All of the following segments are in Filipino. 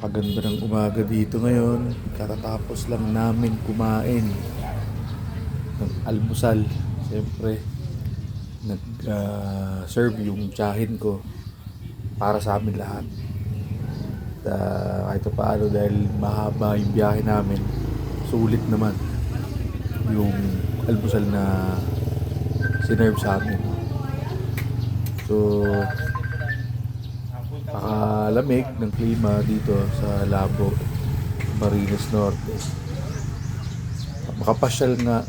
Napakaganda ng umaga dito ngayon. Katatapos lang namin kumain ng almusal. Siyempre, nag-serve yung tiyahin ko para sa amin lahat. Kahit pa paano dahil mahaba yung biyahe namin, sulit naman yung almusal na sinerve sa amin. So, pakalamig ng klima dito sa Labo, Marines Norte. Makapasyal nga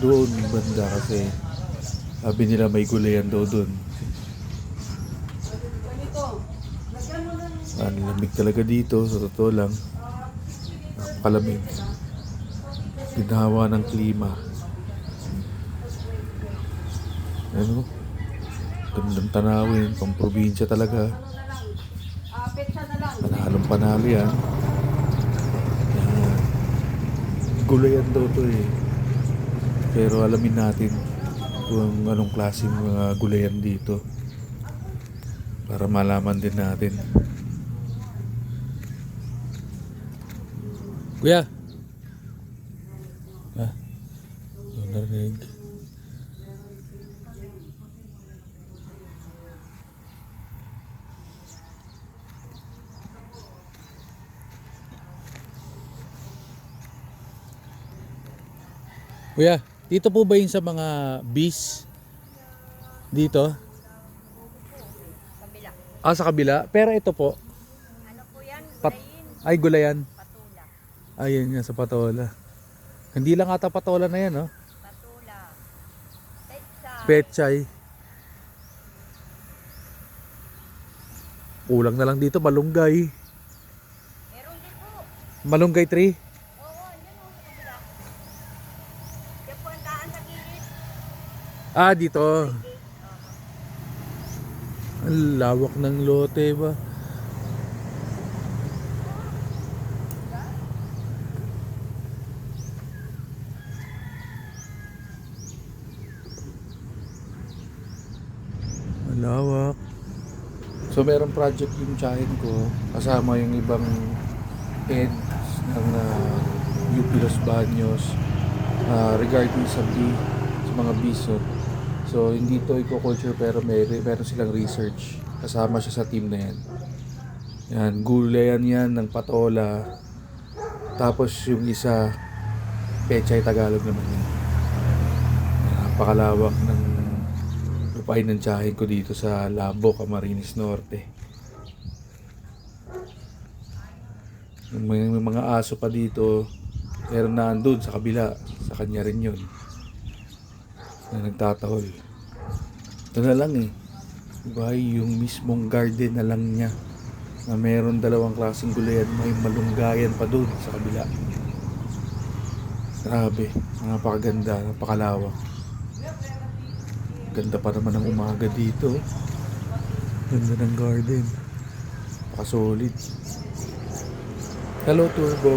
doon banda kasi sabi nila may gulayan daw doon. Ang lamig talaga dito, sa totoo lang. Napakalamig. Ginawa ng klima. Ano? Gandang tanawin, pang probinsya talaga. Panalong panalo yan. Gulayan daw to eh. Pero alamin natin kung anong klaseng mga gulayan dito. Para malaman din natin. Kuya! Narinig. Kuya, dito po ba yung sa mga bees? Dito? Kabila. Sa kabila. Pero ito po. Ano po yan? Ay, gulayan. Patula. Ayun nga sa patola. Hindi lang ata patola na yan, no? Patula. Petsa. Pechay. Kulang na lang dito, malunggay. Meron din po. Malunggay tree. Oo, yan o sa kabila. Yan po ang daan sa gilid. Dito. Ang lawak ng lote ba? Malawak. So merong project yung tiyahin ko kasama yung ibang heads ng UP Los Baños regarding sa mga bisot. So hindi to eco-culture pero meron silang research. Kasama siya sa team na yan. Yan, gulayan yan ng patola. Tapos yung isa, pechay Tagalog naman yan. Napakalawak ng lupain ng tiyahin ko dito sa Labo, Camarines Norte. May mga aso pa dito. Pero naandun sa kabila. Sa kanya rin yun. Na nagtatahol. Ito na lang eh. Diba, yung mismong garden na lang niya. Na meron dalawang klaseng gulayan. May malunggayan pa dun sa kabila. Grabe. Napakaganda. Napakalawak. Ganda pa naman ng umaga dito. Ganda ng garden. Napakasolid. Hello Turbo.